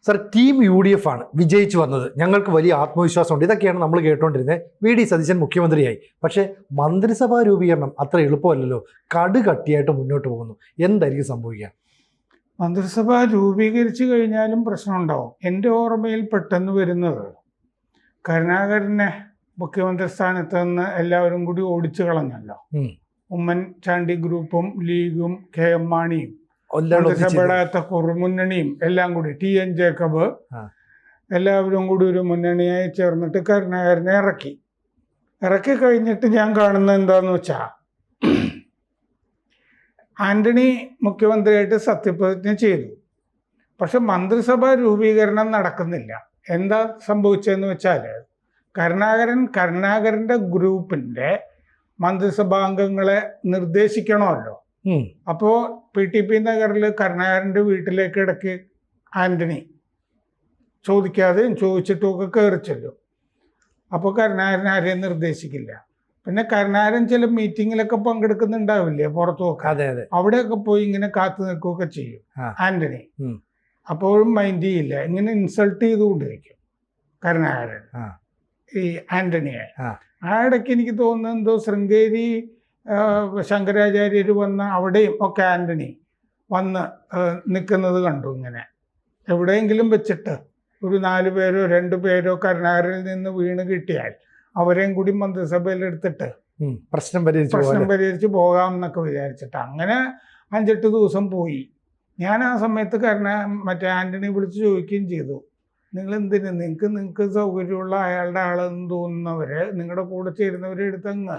Sir, team UDF ആണ് വിജയിച്ചു വന്നത്. ഞങ്ങൾക്ക് വലിയ ആത്മവിശ്വാസമുണ്ട്. ഇതൊക്കെയാണ് നമ്മൾ കേട്ടുകൊണ്ടിരുന്നത്. VD സതീശൻ മുഖ്യമന്ത്രിയായി. പക്ഷേ മന്ത്രിസഭാ രൂപീകരണം അത്ര എളുപ്പമല്ലല്ലോ. കടുകട്ടിയായിട്ട് മുന്നോട്ട് പോകുന്നു. എന്തായിരിക്കും സംഭവിക്കുക? മന്ത്രിസഭ രൂപീകരിച്ചു കഴിഞ്ഞാലും പ്രശ്നമുണ്ടാവും. എൻ്റെ ഓർമ്മയിൽ പെട്ടെന്ന് വരുന്നത് കരുണാകരനെ മുഖ്യമന്ത്രി സ്ഥാനത്ത് നിന്ന് എല്ലാവരും കൂടി ഓടിച്ചു കളഞ്ഞല്ലോ. ഉമ്മൻചാണ്ടി ഗ്രൂപ്പും ലീഗും KM മാണിയും മന്ത്രിസഭയുടെ കുറുമുന്നണിയും എല്ലാം കൂടി TN ജേക്കബ് എല്ലാവരും കൂടി ഒരു മുന്നണിയായി ചേർന്നിട്ട് കരുണാകരനെ ഇറക്കി കഴിഞ്ഞിട്ട് ഞാൻ കാണുന്നത് എന്താന്ന് വെച്ചാൽ, ആന്റണി മുഖ്യമന്ത്രിയായിട്ട് സത്യപ്രതിജ്ഞ ചെയ്തു. പക്ഷെ മന്ത്രിസഭാ രൂപീകരണം നടക്കുന്നില്ല. എന്താ സംഭവിച്ചതെന്ന് വെച്ചാൽ, കരുണാകരൻ്റെ ഗ്രൂപ്പിൻ്റെ മന്ത്രിസഭാംഗങ്ങളെ നിർദ്ദേശിക്കണമല്ലോ. അപ്പോൾ PTP നഗറിൽ കരുണാകരൻ്റെ വീട്ടിലേക്ക് ഇടയ്ക്ക് ആന്റണി ചോദിക്കാതെയും ചോദിച്ചിട്ടുമൊക്കെ കയറി ചെല്ലും. അപ്പോൾ കരുണാകരൻ ആരെയും നിർദ്ദേശിക്കില്ല. പിന്നെ കരുണാകരൻ ചില മീറ്റിങ്ങിലൊക്കെ പങ്കെടുക്കുന്നുണ്ടാവില്ലേ പുറത്തുമൊക്കെ, അവിടെയൊക്കെ പോയി ഇങ്ങനെ കാത്തു നിൽക്കുകയൊക്കെ ചെയ്യും ആന്റണി. അപ്പോഴും മൈൻഡ് ചെയ്യില്ല. ഇങ്ങനെ ഇൻസൾട്ട് ചെയ്തുകൊണ്ടിരിക്കും കരുണാകരൻ ഈ ആന്റണിയെ. ആ ഇടയ്ക്ക് എനിക്ക് തോന്നുന്നത് എന്തോ ശൃംഗേരി ശങ്കരാചാര്യർ വന്ന അവിടെയും ഒക്കെ ആന്റണി വന്ന് നിൽക്കുന്നത് കണ്ടു. ഇങ്ങനെ എവിടെയെങ്കിലും വെച്ചിട്ട് ഒരു 4 പേരോ 2 പേരോ കരുണാകരനിൽ നിന്ന് വീണ് കിട്ടിയാൽ അവരെയും കൂടി മന്ത്രിസഭയിൽ എടുത്തിട്ട് പ്രശ്നം പരിഹരിച്ച് പോകാം എന്നൊക്കെ വിചാരിച്ചിട്ട് അങ്ങനെ 5-8 ദിവസം പോയി. ഞാൻ ആ സമയത്ത് മറ്റേ ആന്റണി വിളിച്ച് ചോദിക്കുകയും ചെയ്തു, നിങ്ങൾ എന്തിന് നിങ്ങൾക്ക് സൗകര്യമുള്ള അയാളുടെ ആളെന്ന് തോന്നുന്നവരെ നിങ്ങളുടെ കൂടെ ചേരുന്നവരെ എടുത്തങ്ങ്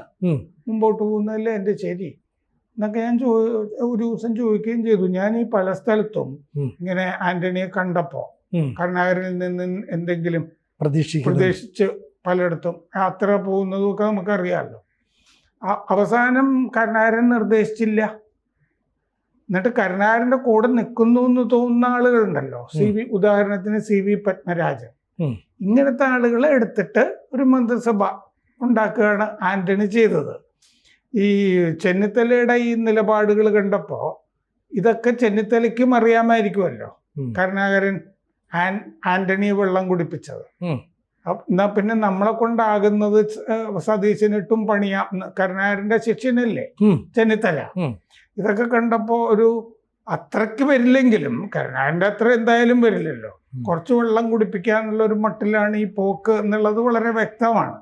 മുമ്പോട്ട് പോകുന്നതല്ലേ എൻ്റെ ശരി എന്നൊക്കെ ഞാൻ ഒരു ദിവസം ചോദിക്കുകയും ചെയ്തു. ഞാൻ ഈ പല സ്ഥലത്തും ഇങ്ങനെ ആന്റണിയെ കണ്ടപ്പോൾ കരുണാകരനിൽ നിന്ന് എന്തെങ്കിലും പ്രതീക്ഷിച്ച് പലയിടത്തും യാത്ര പോകുന്നതും ഒക്കെ നമുക്കറിയാമല്ലോ. അവസാനം കരുണാകരൻ നിർദ്ദേശിച്ചില്ല. എന്നിട്ട് കരുണാകരൻ്റെ കൂടെ നിൽക്കുന്നു എന്ന് തോന്നുന്ന ആളുകളുണ്ടല്ലോ, ഉദാഹരണത്തിന് CV പത്മരാജൻ, ഇങ്ങനത്തെ ആളുകളെ എടുത്തിട്ട് ഒരു മന്ത്രിസഭ ഉണ്ടാക്കുകയാണ് ആന്റണി ചെയ്തത്. ഈ ചെന്നിത്തലയുടെ ഈ നിലപാടുകൾ കണ്ടപ്പോൾ ഇതൊക്കെ ചെന്നിത്തലയ്ക്കും അറിയാമായിരിക്കുമല്ലോ കരുണാകരൻ ആന്റണിയെ വെള്ളം കുടിപ്പിച്ചത്. എന്നാ പിന്നെ നമ്മളെ കൊണ്ടാകുന്നത് സതീശനിട്ടും പണിയാം. കരുണാകരന്റെ ശിഷ്യനല്ലേ ചെന്നിത്തല. ഇതൊക്കെ കണ്ടപ്പോൾ ഒരു അത്രയ്ക്ക് വരില്ലെങ്കിലും കരുണാകരൻ്റെ അത്ര എന്തായാലും വരില്ലല്ലോ, കുറച്ച് വെള്ളം കുടിപ്പിക്കാന്നുള്ള ഒരു മട്ടിലാണ് ഈ പോക്ക് എന്നുള്ളത് വളരെ വ്യക്തമാണ്.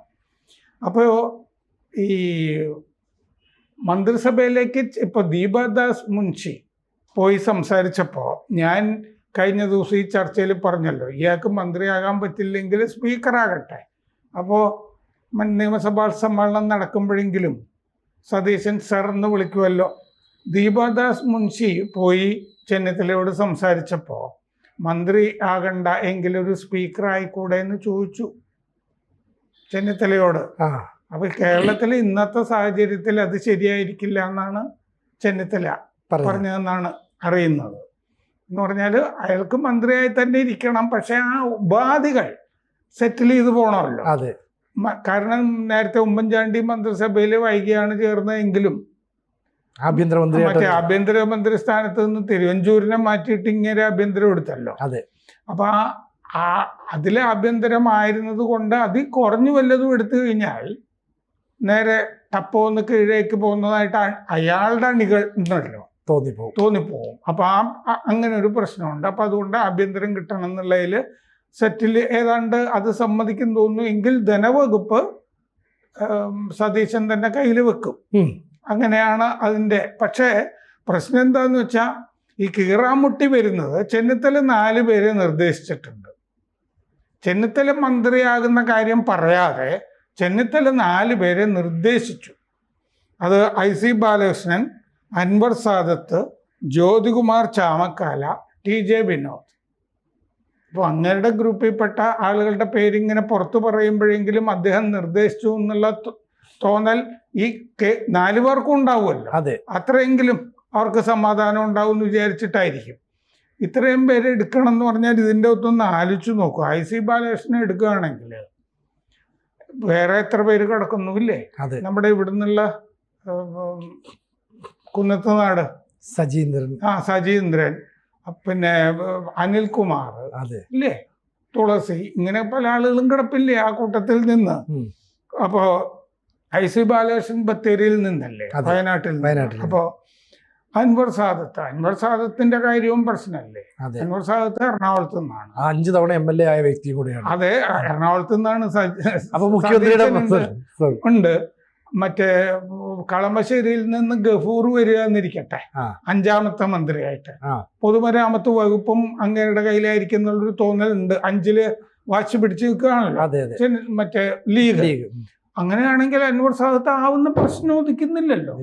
അപ്പോൾ ഈ മന്ത്രിസഭയിലേക്ക് ഇപ്പോൾ ദീപദാസ് മുൻഷി പോയി സംസാരിച്ചപ്പോൾ ഞാൻ കഴിഞ്ഞ ദിവസം ഈ ചർച്ചയിൽ പറഞ്ഞല്ലോ, ഇയാൾക്ക് മന്ത്രിയാകാൻ പറ്റില്ലെങ്കിൽ സ്പീക്കറാകട്ടെ, അപ്പോൾ നിയമസഭാ സമ്മേളനം നടക്കുമ്പോഴെങ്കിലും സതീശൻ സർ എന്ന് വിളിക്കുമല്ലോ. ദീപദാസ് മുൻഷി പോയി ചെന്നിത്തലയോട് സംസാരിച്ചപ്പോൾ മന്ത്രി ആകണ്ട എങ്കിലൊരു സ്പീക്കർ ആയിക്കൂടെ എന്ന് ചോദിച്ചു ചെന്നിത്തലയോട്. അപ്പോൾ കേരളത്തിൽ ഇന്നത്തെ സാഹചര്യത്തിൽ അത് ശരിയായിരിക്കില്ല എന്നാണ് ചെന്നിത്തല പറഞ്ഞതെന്നാണ് അറിയുന്നത്. എന്ന് പറഞ്ഞാൽ അയാൾക്ക് മന്ത്രിയായി തന്നെ ഇരിക്കണം, പക്ഷെ ആ ഉപാധികൾ സെറ്റിൽ ചെയ്ത് പോകണമല്ലോ. കാരണം നേരത്തെ ഉമ്മൻചാണ്ടി മന്ത്രിസഭയിൽ വൈകിയാണ് ചേർന്നതെങ്കിലും മറ്റേ ആഭ്യന്തരമന്ത്രി സ്ഥാനത്ത് നിന്ന് തിരുവഞ്ചൂരിനെ മാറ്റിയിട്ട് ഇങ്ങനെ ആഭ്യന്തരം എടുത്തല്ലോ. അപ്പൊ അതിലെ ആഭ്യന്തരമായിരുന്നത് കൊണ്ട് അതിൽ കുറഞ്ഞു വല്ലതും എടുത്തു കഴിഞ്ഞാൽ നേരെ ടപ്പോന്ന് കീഴേക്ക് പോകുന്നതായിട്ട് അയാളുടെ അണികൾ ഉണ്ടല്ലോ തോന്നിപ്പോവും. അപ്പൊ അങ്ങനെ ഒരു പ്രശ്നമുണ്ട്. അപ്പൊ അതുകൊണ്ട് ആഭ്യന്തരം കിട്ടണം എന്നുള്ളതിൽ സെറ്റിൽ ഏതാണ്ട് അത് സമ്മതിക്കും തോന്നുന്നു. എങ്കിൽ ധനവകുപ്പ് സതീശൻ തന്നെ കയ്യിൽ വെക്കും. അങ്ങനെയാണ് അതിൻ്റെ. പക്ഷേ പ്രശ്നം എന്താന്ന് വെച്ചാൽ ഈ കീറാമുട്ടി വരുന്നത് ചെന്നിത്തല 4 പേരെ നിർദ്ദേശിച്ചിട്ടുണ്ട്. ചെന്നിത്തല മന്ത്രിയാകുന്ന കാര്യം പറയാതെ ചെന്നിത്തല 4 പേരെ നിർദ്ദേശിച്ചു. അത് IC ബാലകൃഷ്ണൻ, അൻവർ സാദത്ത്, ജ്യോതികുമാർ ചാമക്കാല, TJ വിനോദ്. അപ്പോൾ അങ്ങയുടെ ഗ്രൂപ്പിൽപ്പെട്ട ആളുകളുടെ പേരിങ്ങനെ പുറത്തു പറയുമ്പോഴെങ്കിലും അദ്ദേഹം നിർദ്ദേശിച്ചു എന്നുള്ള തോന്നൽ ഈ 4 പേർക്കും ഉണ്ടാവുമല്ലോ. അത്രയെങ്കിലും അവർക്ക് സമാധാനം ഉണ്ടാവും എന്ന് വിചാരിച്ചിട്ടായിരിക്കും ഇത്രയും പേരെ എടുക്കണം എന്ന് പറഞ്ഞാൽ. ഇതിൻ്റെ ഒത്തൊന്ന് ആലോചിച്ച് നോക്കും. IC ബാലകൃഷ്ണനെ എടുക്കുകയാണെങ്കിൽ വേറെ എത്ര പേര് കിടക്കുന്നുമില്ലേ? നമ്മുടെ ഇവിടുന്നുള്ള കുന്നത്തുനാട് സജീന്ദ്രൻ, പിന്നെ അനിൽകുമാർ, അതെ, ഇല്ലേ, തുളസി, ഇങ്ങനെ പല ആളുകളും കിടപ്പില്ലേ ആ കൂട്ടത്തിൽ നിന്ന്. അപ്പോ IC ബാലകൃഷ്ണൻ ബത്തേരിയിൽ നിന്നല്ലേ, അതെ, വയനാട്ടിൽ വയനാട്ടിൽ. അപ്പോ അൻവർ സാദത്തിന്റെ കാര്യവും പ്രശ്നമല്ലേ. അതെ. അൻവർ സാദത്ത് എറണാകുളത്ത് നിന്നാണ്, 5 തവണ MLA ആയ വ്യക്തി കൂടിയാണ്. അതെ, എറണാകുളത്ത് നിന്നാണ്. അപ്പൊ മുഖ്യമന്ത്രിയുടെ ഉണ്ട്. മറ്റേ കളമശ്ശേരിയിൽ നിന്ന് ഗഫൂർ വരിക എന്നിരിക്കട്ടെ, 5ാമത്തെ മന്ത്രിയായിട്ട്. പൊതുമരാമത്ത് വകുപ്പും അങ്ങയുടെ കയ്യിലായിരിക്കും എന്നുള്ളൊരു തോന്നലുണ്ട്. 5ല് വാശി പിടിച്ച് നിൽക്കുകയാണല്ലോ മറ്റേ ലീഗ്. അങ്ങനെയാണെങ്കിൽ അൻവർ സാദത്ത് ആവുന്ന പ്രശ്നം ഉദിക്കുന്നില്ലല്ലോ.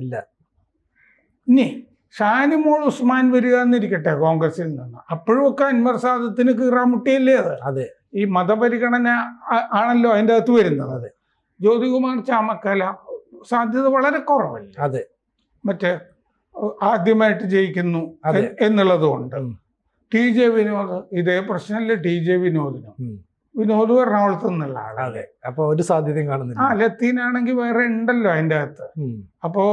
ഇനി ഷാനിമോൾ ഉസ്മാൻ വരിക എന്നിരിക്കട്ടെ കോൺഗ്രസിൽ നിന്ന്, അപ്പോഴും ഒക്കെ അൻവർ സാദത്തിന് കീറാമുട്ടിയല്ലേ അത്. ഈ മതപരിഗണന ആണല്ലോ അതിൻ്റെ അകത്ത് വരുന്നത്. ജ്യോതികുമാർ ചാമക്കാല സാധ്യത വളരെ കുറവല്ലേ, മറ്റേ ആദ്യമായിട്ട് ജയിക്കുന്നു എന്നുള്ളത് കൊണ്ട്. TJ വിനോദ്, ഇതേ പ്രശ്നമല്ലേ TJ വിനോദിനും. വിനോദ് എറണാകുളത്ത് നിന്നുള്ള ആളല്ലേ, അപ്പൊ ഒരു സാധ്യതയും കാണുന്നില്ല. ലത്തീനാണെങ്കിൽ വേറെ ഉണ്ടല്ലോ അതിൻ്റെ അകത്ത്. അപ്പോ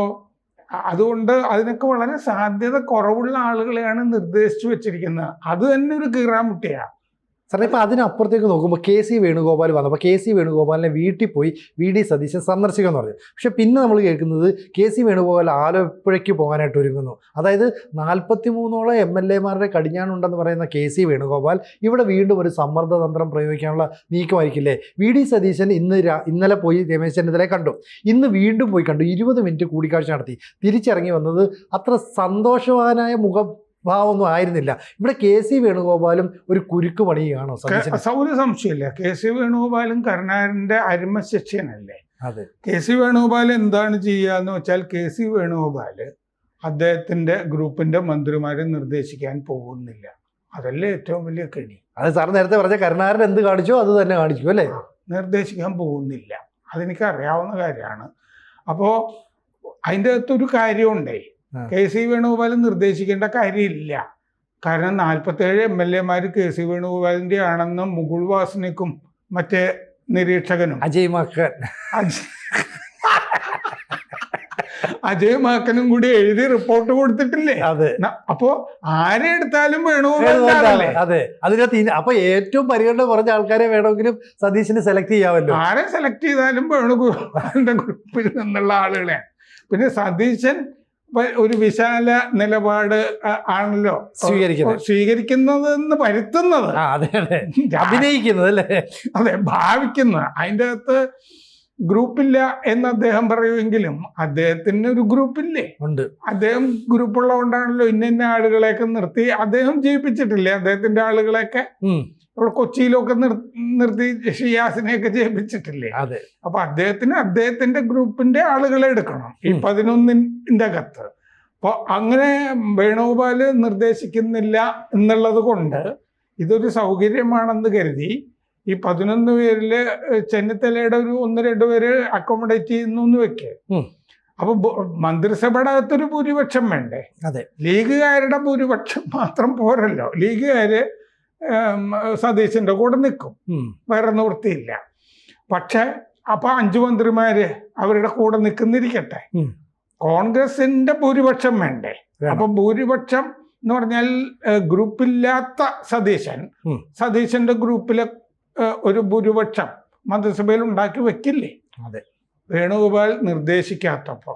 അതുകൊണ്ട് അതിനൊക്കെ വളരെ സാധ്യത കുറവുള്ള ആളുകളെയാണ് നിർദ്ദേശിച്ചു വെച്ചിരിക്കുന്നത്. അത് തന്നെ ഒരു കീറാമുട്ടിയാണ്. സാറേ, ഇപ്പം അതിനപ്പുറത്തേക്ക് നോക്കുമ്പോൾ KC വേണുഗോപാൽ വന്നപ്പോൾ KC വേണുഗോപാലിനെ വീട്ടിൽ പോയി VD സതീശൻ സന്ദർശിക്കുമെന്ന് പറഞ്ഞു. പക്ഷെ പിന്നെ നമ്മൾ കേൾക്കുന്നത് KC വേണുഗോപാൽ ആലപ്പുഴയ്ക്ക് പോകാനായിട്ട് ഒരുങ്ങുന്നു. അതായത് 43ഓളം MLA-മാരുടെ കടിഞ്ഞാണുണ്ടെന്ന് പറയുന്ന KC വേണുഗോപാൽ ഇവിടെ വീണ്ടും ഒരു സമ്മർദ്ദതന്ത്രം പ്രയോഗിക്കാനുള്ള നീക്കമായിരിക്കില്ലേ? VD സതീശൻ ഇന്നലെ പോയി രമേശ് ചെന്നിത്തലയെ കണ്ടു, ഇന്ന് വീണ്ടും പോയി കണ്ടു, 20 മിനിറ്റ് കൂടിക്കാഴ്ച നടത്തി. തിരിച്ചിറങ്ങി വന്നത് അത്ര സന്തോഷവാനായ ഭാവമൊന്നും ആയിരുന്നില്ല. ഇവിടെ KC വേണുഗോപാലും ഒരു കുരുക്ക് പണിയുകയാണോ? ഒരു സംശയമില്ല, KC വേണുഗോപാലും കരുണാകരന്റെ അരുമ ശിഷ്യനല്ലേ. KC വേണുഗോപാൽ എന്താണ് ചെയ്യാന്ന് വെച്ചാൽ, KC വേണുഗോപാല് അദ്ദേഹത്തിന്റെ ഗ്രൂപ്പിന്റെ മന്ത്രിമാരെ നിർദ്ദേശിക്കാൻ പോകുന്നില്ല. അതല്ലേ ഏറ്റവും വലിയ കെണി. അത് സാർ നേരത്തെ പറഞ്ഞ കരുണാകരൻ എന്ത് കാണിച്ചോ അത് തന്നെ കാണിച്ചു അല്ലേ. നിർദ്ദേശിക്കാൻ പോകുന്നില്ല, അതെനിക്ക് അറിയാവുന്ന കാര്യമാണ്. അപ്പോ അതിൻ്റെ അകത്തൊരു കാര്യമുണ്ടേ, KC വേണുഗോപാൽ നിർദ്ദേശിക്കേണ്ട കാര്യമില്ല. കാരണം 47 MLA-മാർ KC വേണുഗോപാലിന്റെ ആണെന്ന് മുകുൾ വാസനിക്കും മറ്റേ നിരീക്ഷകനും അജയ് മാക്കനും കൂടി എഴുതി റിപ്പോർട്ട് കൊടുത്തിട്ടില്ലേ. അപ്പോ ആരെ എടുത്താലും വേണുഗോപാലല്ലേ. അപ്പൊ ഏറ്റവും പരിഗണന കുറഞ്ഞ ആൾക്കാരെ വേണമെങ്കിലും സതീശന് സെലക്ട് ചെയ്യാമല്ലോ. ആരെ സെലക്ട് ചെയ്താലും വേണുഗോപാലിന്റെ ഗ്രൂപ്പിൽ നിന്നുള്ള ആളുകളെ. പിന്നെ സതീശൻ ഒരു വിശാല നിലപാട് ആണല്ലോ സ്വീകരിക്കുന്നതെന്ന് വരുത്തുന്നത്, അഭിനയിക്കുന്നത് അല്ലേ. അതെ, ഭാവിക്കുന്നത്. അതിൻ്റെ അകത്ത് ഗ്രൂപ്പില്ല എന്ന് അദ്ദേഹം പറയുമെങ്കിലും അദ്ദേഹത്തിന് ഒരു ഗ്രൂപ്പില്ലേ. അദ്ദേഹം ഗ്രൂപ്പുള്ളതുകൊണ്ടാണല്ലോ ഇന്ന ആളുകളെയൊക്കെ നിർത്തി അദ്ദേഹം ജയിപ്പിച്ചിട്ടില്ലേ. അദ്ദേഹത്തിന്റെ ആളുകളെയൊക്കെ ഇവിടെ കൊച്ചിയിലൊക്കെ നിർത്തി ഷിയാസിനെയൊക്കെ ജയിപ്പിച്ചിട്ടില്ലേ. അപ്പൊ അദ്ദേഹത്തിന്റെ ഗ്രൂപ്പിന്റെ ആളുകളെ എടുക്കണം ഈ 11ന്റെ അകത്ത്. അപ്പൊ അങ്ങനെ വേണുഗോപാല് നിർദ്ദേശിക്കുന്നില്ല എന്നുള്ളത് കൊണ്ട് ഇതൊരു സൗകര്യമാണെന്ന് കരുതി ഈ 11 പേരില് ചെന്നിത്തലയുടെ ഒരു 1-2 പേര് അക്കോമഡേറ്റ് ചെയ്യുന്നു എന്ന് വെക്കേ. അപ്പൊ മന്ത്രിസഭയുടെ അകത്തൊരു ഭൂരിപക്ഷം വേണ്ടേ. ലീഗുകാരുടെ ഭൂരിപക്ഷം മാത്രം പോരല്ലോ. ലീഗുകാര് സതീശന്റെ കൂടെ നിൽക്കും, വേറെ നിവൃത്തിയില്ല. പക്ഷെ അപ്പൊ 5 മന്ത്രിമാര് അവരുടെ കൂടെ നിൽക്കുന്നിരിക്കട്ടെ, കോൺഗ്രസിന്റെ ഭൂരിപക്ഷം വേണ്ടേ. അപ്പൊ ഭൂരിപക്ഷം എന്ന് പറഞ്ഞാൽ ഗ്രൂപ്പില്ലാത്ത സതീശന്റെ ഗ്രൂപ്പിലെ ഒരു ഭൂരിപക്ഷം മന്ത്രിസഭയിൽ ഉണ്ടാക്കി വെക്കില്ലേ. വേണുഗോപാൽ നിർദ്ദേശിക്കാത്തപ്പോ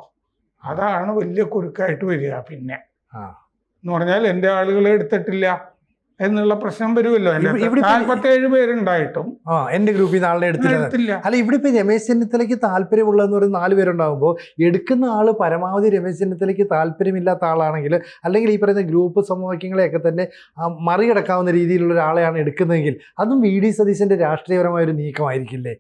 അതാണ് വലിയ കുരുക്കായിട്ട് വരിക. പിന്നെ എന്ന് പറഞ്ഞാൽ എൻ്റെ ആളുകളെ എടുത്തിട്ടില്ല എന്നുള്ള പ്രശ്നം വരുമല്ലോ. 47 പേരുണ്ടായിട്ടും എന്റെ ഗ്രൂപ്പിൽ നിന്ന് ആളുടെ എടുത്തില്ല. അല്ല, ഇവിടെ ഇപ്പൊ രമേശ് ചെന്നിത്തലയ്ക്ക് താല്പര്യമുള്ളതെന്ന് പറയുന്ന 4 പേരുണ്ടാകുമ്പോൾ എടുക്കുന്ന ആള് പരമാവധി രമേശ് ചെന്നിത്തലയ്ക്ക് താല്പര്യമില്ലാത്ത ആളാണെങ്കിൽ, അല്ലെങ്കിൽ ഈ പറയുന്ന ഗ്രൂപ്പ് സമവാക്യങ്ങളെയൊക്കെ തന്നെ മറികടക്കാവുന്ന രീതിയിലുള്ള ഒരാളെയാണ് എടുക്കുന്നതെങ്കിൽ അതും VD സതീശന്റെ രാഷ്ട്രീയപരമായ ഒരു നീക്കമായിരിക്കില്ലേ?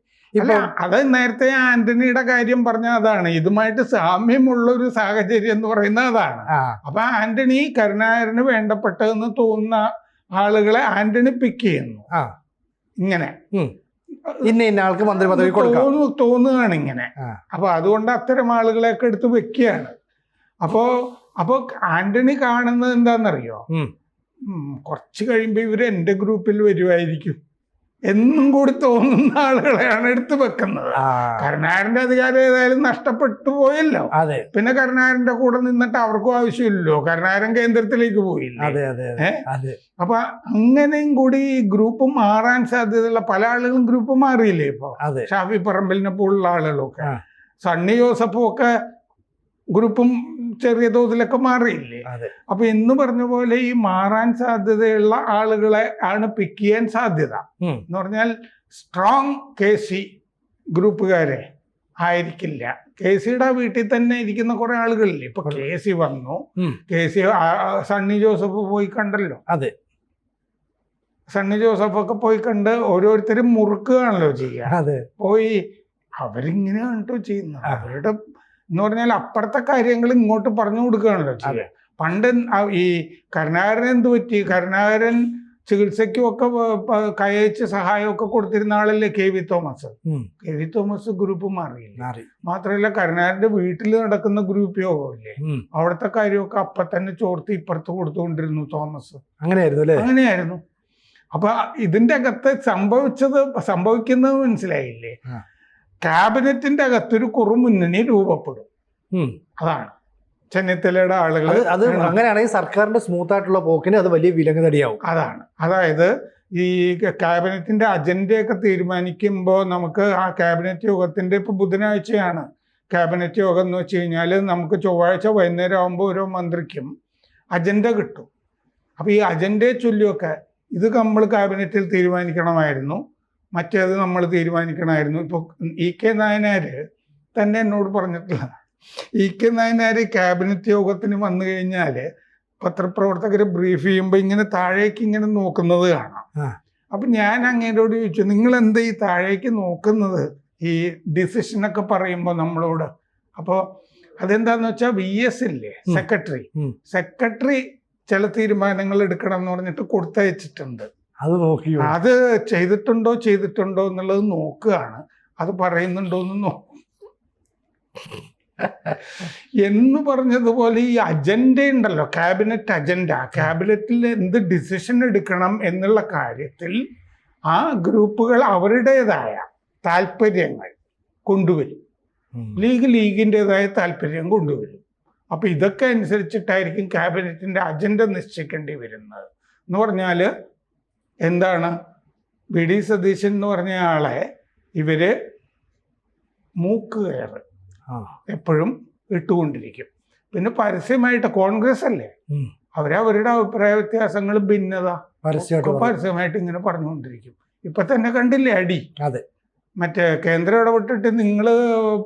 അത് നേരത്തെ ആന്റണിയുടെ കാര്യം പറഞ്ഞ അതാണ്, ഇതുമായിട്ട് സാമ്യമുള്ള ഒരു സാഹചര്യം എന്ന് പറയുന്നത് അതാണ്. അപ്പൊ ആന്റണി കരുണാകരന് വേണ്ടപ്പെട്ടതെന്ന് തോന്നുന്ന ആളുകളെ ആന്റണി പിക്ക് ചെയ്യുന്നു. ഇങ്ങനെ ആൾക്ക് മന്ത്രി പദവി തോന്നുകയാണ് ഇങ്ങനെ. അപ്പൊ അതുകൊണ്ട് അത്തരം ആളുകളെയൊക്കെ എടുത്ത് വെക്കുകയാണ്. അപ്പോ ആന്റണി കാണുന്നത് എന്താണെന്നറിയോ, കുറച്ച് കഴിയുമ്പോ ഇവര് എന്റെ ഗ്രൂപ്പിൽ വരുമായിരിക്കും എന്നും കൂടി തോന്നുന്ന ആളുകളെയാണ് എടുത്തു വെക്കുന്നത്. ആ, കരുണാകരന്റെ അധികാരം ഏതായാലും നഷ്ടപ്പെട്ടു പോയല്ലോ. അതെ പിന്നെ കരുണാകരന്റെ കൂടെ നിന്നിട്ട് അവർക്കും ആവശ്യമില്ലല്ലോ. കരുണാകരൻ കേന്ദ്രത്തിലേക്ക് പോയില്ല. അതെ അതെ അതെ. അപ്പൊ അങ്ങനെയും കൂടി ഈ ഗ്രൂപ്പ് മാറാൻ സാധ്യതയുള്ള പല ആളുകളും ഗ്രൂപ്പ് മാറിയില്ലേ ഇപ്പൊ. അതെ. ഷാഫി പറമ്പലിനെ പോലുള്ള ആളുകളൊക്കെ, ആ. സണ്ണി ജോസഫും ഒക്കെ ഗ്രൂപ്പും ചെറിയ തോതിലൊക്കെ മാറിയില്ലേ. അതെ. അപ്പൊ എന്ന് പറഞ്ഞ പോലെ ഈ മാറാൻ സാധ്യതയുള്ള ആളുകളെ ആണ് പിക്ക് ചെയ്യാൻ സാധ്യത. എന്ന് പറഞ്ഞാൽ സ്ട്രോങ് KC ഗ്രൂപ്പുകാരെ ആയിരിക്കില്ല. KCയുടെ വീട്ടിൽ തന്നെ ഇരിക്കുന്ന കുറെ ആളുകളില്ലേ. ഇപ്പൊ KC വന്നു, KC സണ്ണി ജോസഫ് പോയി കണ്ടല്ലോ. അതെ. സണ്ണി ജോസഫ് ഒക്കെ പോയി കണ്ട് ഓരോരുത്തരും മുറുക്കുകയാണല്ലോ ചെയ്യുക. അതെ. പോയി അവരിങ്ങനെ കണ്ടോ ചെയ്യുന്നത്. അവരുടെ എന്ന് പറഞ്ഞാൽ അപ്പുറത്തെ കാര്യങ്ങൾ ഇങ്ങോട്ട് പറഞ്ഞു കൊടുക്കുകയാണല്ലോ ചെയ്യുക. പണ്ട് ഈ കരുണാകരൻ എന്ത് പറ്റി? കരുണാകരൻ ചികിത്സയ്ക്കും ഒക്കെ കയച്ച് സഹായമൊക്കെ കൊടുത്തിരുന്ന ആളല്ലേ KV Thomas. KV Thomas group മാറിയില്ല. മാത്രമല്ല കരുണാകരന്റെ വീട്ടിൽ നടക്കുന്ന ഗ്രൂപ്പ് യോഗമില്ലേ, അവിടുത്തെ കാര്യമൊക്കെ അപ്പൊ തന്നെ ചോർത്തി ഇപ്പുറത്ത് കൊടുത്തുകൊണ്ടിരുന്നു തോമസ്. അങ്ങനെയായിരുന്നു. അപ്പൊ ഇതിന്റെ അകത്ത് സംഭവിക്കുന്നത് മനസ്സിലായില്ലേ? ക്യാബിനറ്റിന്റെ അകത്തൊരു കുറുമുന്നണി രൂപപ്പെടും. അതാണ് ചെന്നിത്തലയുടെ ആളുകൾ. അത് അങ്ങനെയാണെങ്കിൽ സർക്കാരിന്റെ സ്മൂത്ത് ആയിട്ടുള്ള പോക്കിന് അത് വലിയ വിലങ്ങുതടിയാവും. അതാണ്. അതായത് ഈ ക്യാബിനറ്റിന്റെ അജണ്ടയൊക്കെ തീരുമാനിക്കുമ്പോൾ നമുക്ക് ആ ക്യാബിനറ്റ് യോഗത്തിന്റെ ഇപ്പൊ ബുധനാഴ്ചയാണ് ക്യാബിനറ്റ് യോഗം എന്ന് വെച്ച് കഴിഞ്ഞാൽ നമുക്ക് ചൊവ്വാഴ്ച വൈകുന്നേരം ആകുമ്പോൾ ഓരോ മന്ത്രിക്കും അജണ്ട കിട്ടും. അപ്പൊ ഈ അജണ്ടയെ ചൊല്ലിയൊക്കെ ഇത് നമ്മൾ ക്യാബിനറ്റിൽ തീരുമാനിക്കണമായിരുന്നു, മറ്റേത് നമ്മൾ തീരുമാനിക്കണമായിരുന്നു. ഇപ്പോൾ EK നായനാർ തന്നെ എന്നോട് പറഞ്ഞിട്ടുള്ള, EK നായനാർ ക്യാബിനറ്റ് യോഗത്തിന് വന്നു കഴിഞ്ഞാൽ പത്രപ്രവർത്തകരെ ബ്രീഫ് ചെയ്യുമ്പോൾ ഇങ്ങനെ താഴേക്ക് ഇങ്ങനെ നോക്കുന്നത് കാണാം. അപ്പം ഞാൻ അങ്ങേരോട് ചോദിച്ചു, നിങ്ങൾ എന്താ ഈ താഴേക്ക് നോക്കുന്നത് ഈ ഡിസിഷനൊക്കെ പറയുമ്പോൾ നമ്മളോട്? അപ്പോൾ അതെന്താന്ന് വെച്ചാൽ VS ഇല്ലേ സെക്രട്ടറി ചില തീരുമാനങ്ങൾ എടുക്കണം എന്ന് പറഞ്ഞിട്ട് കൊടുത്തയച്ചിട്ടുണ്ട്. അത് ചെയ്തിട്ടുണ്ടോ എന്നുള്ളത് നോക്കുകയാണ്. അത് പറയുന്നുണ്ടോ എന്ന് എന്ന് പറഞ്ഞതുപോലെ ഈ അജണ്ട ഉണ്ടല്ലോ, ക്യാബിനറ്റ് അജണ്ട, ക്യാബിനറ്റിൽ എന്ത് ഡിസിഷൻ എടുക്കണം എന്നുള്ള കാര്യത്തിൽ ആ ഗ്രൂപ്പുകൾ അവരുടേതായ താല്പര്യങ്ങൾ കൊണ്ടുവരും. ലീഗിൻ്റെതായ താല്പര്യം കൊണ്ടുവരും. അപ്പൊ ഇതൊക്കെ അനുസരിച്ചിട്ടായിരിക്കും ക്യാബിനറ്റിന്റെ അജണ്ട നിശ്ചയിക്കേണ്ടി വരുന്നത്. എന്ന് പറഞ്ഞാൽ എന്താണ്, VD സതീശൻ എന്ന് പറഞ്ഞ ആളെ ഇവര് മൂക്കുകയറ് എപ്പോഴും ഇട്ടുകൊണ്ടിരിക്കും. പിന്നെ പരസ്യമായിട്ട് കോൺഗ്രസ് അല്ലേ, അവരവരുടെ അഭിപ്രായ വ്യത്യാസങ്ങൾ ഭിന്നത പരസ്യമായിട്ട് ഇങ്ങനെ പറഞ്ഞുകൊണ്ടിരിക്കും. ഇപ്പൊ തന്നെ കണ്ടില്ലേ അടി. മറ്റേ കേന്ദ്രം ഇടപെട്ടിട്ട് നിങ്ങൾ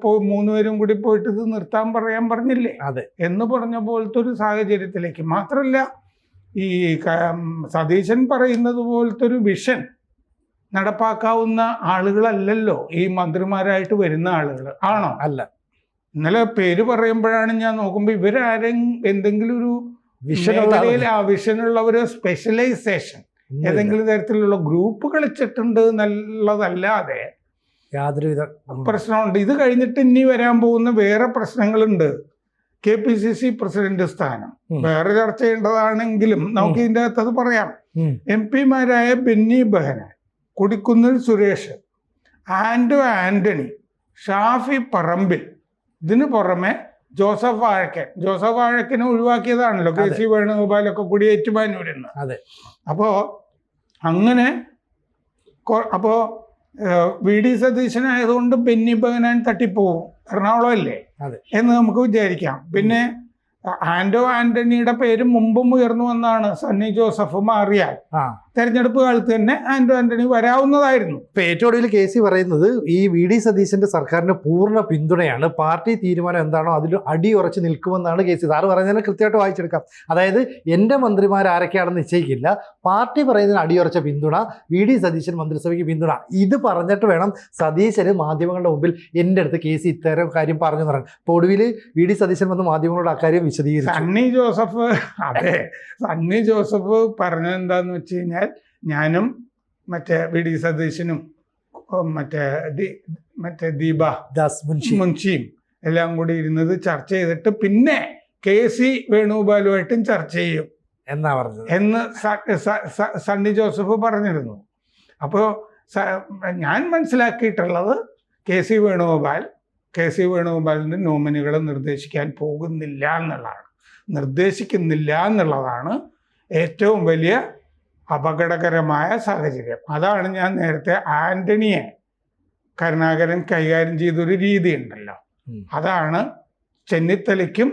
3 പേരും കൂടി പോയിട്ട് ഇത് നിർത്താൻ പറഞ്ഞില്ലേ എന്ന് പറഞ്ഞ പോലത്തെ ഒരു സാഹചര്യത്തിലേക്ക്. മാത്രമല്ല ഈ സതീശൻ പറയുന്നത് പോലത്തെ ഒരു വിഷൻ നടപ്പാക്കാവുന്ന ആളുകളല്ലല്ലോ ഈ മന്ത്രിമാരായിട്ട് വരുന്ന ആളുകൾ. ആണോ? അല്ല. ഇന്നലെ പേര് പറയുമ്പോഴാണ് ഞാൻ നോക്കുമ്പോൾ ഇവരാരും എന്തെങ്കിലും ഒരു വിഷനുള്ള ഒരു സ്പെഷ്യലൈസേഷൻ ഏതെങ്കിലും തരത്തിലുള്ള ഗ്രൂപ്പ് കളിച്ചിട്ടുണ്ട് എന്നുള്ളതല്ലാതെ യാതൊരുവിധ പ്രശ്നമുണ്ട്. ഇത് കഴിഞ്ഞിട്ട് ഇനി വരാൻ പോകുന്ന വേറെ പ്രശ്നങ്ങളുണ്ട്. KPCC പ്രസിഡന്റ് സ്ഥാനം വേറെ ചർച്ച ചെയ്യേണ്ടതാണെങ്കിലും നമുക്ക് ഇതിൻ്റെ അകത്ത് അത് പറയാം. MP-മാരായ ബെന്നി ബെഹനാൻ, കൊടിക്കുന്നിൽ സുരേഷ്, ആന്റണി, ഷാഫി പറമ്പിൽ, ഇതിന് പുറമെ ജോസഫ് വാഴക്കനെ ഒഴിവാക്കിയതാണല്ലോ KC വേണുഗോപാലൊക്കെ കൂടി ഏറ്റുമാനൂരിന്ന്. അപ്പോ അങ്ങനെ VD സതീശനായതുകൊണ്ട് ബെന്നി ബെഹനാൻ തട്ടിപ്പോവും, എറണാകുളം അല്ലേ എന്ന് നമുക്ക് വിചാരിക്കാം. പിന്നെ ആന്റണിയുടെ പേര് മുമ്പും ഉയർന്നു വന്നാണ്. സണ്ണി ജോസഫ് മാറിയാൽ തെരഞ്ഞെടുപ്പ് കാലത്ത് തന്നെ ആന്റണി വരാവുന്നതായിരുന്നു. ഇപ്പൊ ഏറ്റവും ഒടുവിൽ KC പറയുന്നത് ഈ VD സതീശന്റെ സർക്കാരിന്റെ പൂർണ്ണ പിന്തുണയാണ്, പാർട്ടി തീരുമാനം എന്താണോ അതിൽ അടിയുറച്ച് നിൽക്കുമെന്നാണ് KC. സാറ് പറയുന്നതിന് കൃത്യമായിട്ട് വായിച്ചെടുക്കാം. അതായത് എൻ്റെ മന്ത്രിമാർ ആരൊക്കെയാണെന്ന് നിശ്ചയിക്കില്ല, പാർട്ടി പറയുന്നതിന് അടിയുറച്ച പിന്തുണ, VD സതീശൻ മന്ത്രിസഭയ്ക്ക് പിന്തുണ. ഇത് പറഞ്ഞിട്ട് വേണം സതീശന് മാധ്യമങ്ങളുടെ മുമ്പിൽ എൻ്റെ അടുത്ത് KC ഇത്തരം കാര്യം പറഞ്ഞു പറയാൻ. ഇപ്പോൾ ഒടുവിൽ VD സതീശൻ വന്ന് മാധ്യമങ്ങളോട് അക്കാര്യം വിശദീകരിച്ചു. സണ്ണി ജോസഫ് പറഞ്ഞത് എന്താന്ന് വെച്ച് കഴിഞ്ഞാൽ, ഞാനും മറ്റേ VD സതീശനും മറ്റേ ദീപ മുൻഷിയും എല്ലാം കൂടി ഇരുന്നത് ചർച്ച ചെയ്തിട്ട് പിന്നെ KC വേണുഗോപാലുമായിട്ടും ചർച്ച ചെയ്യും എന്ന് സണ്ണി ജോസഫ് പറഞ്ഞിരുന്നു. അപ്പോൾ ഞാൻ മനസ്സിലാക്കിയിട്ടുള്ളത് കെ സി വേണുഗോപാലിൻ്റെ നോമിനികളെ നിർദ്ദേശിക്കാൻ പോകുന്നില്ല എന്നുള്ളതാണ്. നിർദ്ദേശിക്കുന്നില്ല എന്നുള്ളതാണ് ഏറ്റവും വലിയ അപകടകരമായ സാഹചര്യം. അതാണ് ഞാൻ നേരത്തെ ആന്റണിയെ കരുണാകരൻ കൈകാര്യം ചെയ്തൊരു രീതി ഉണ്ടല്ലോ, അതാണ് ചെന്നിത്തലയ്ക്കും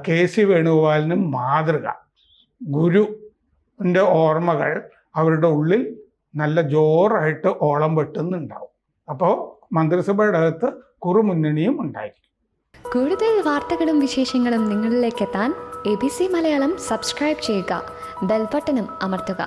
കെ സി വേണുഗോപാലിനും മാതൃക. ഗുരുവിൻ്റെ ഓർമ്മകൾ അവരുടെ ഉള്ളിൽ നല്ല ജോറായിട്ട് ഓളം വെട്ടുന്നുണ്ടാവും. അപ്പോൾ മന്ത്രിസഭയുടെ അകത്ത് കുറുമുന്നണിയും ഉണ്ടായിരിക്കും. കൂടുതൽ വാർത്തകളും വിശേഷങ്ങളും നിങ്ങളിലേക്ക് എത്താൻ ABC മലയാളം സബ്സ്ക്രൈബ് ചെയ്യുക, ബെൽബട്ടനും അമർത്തുക.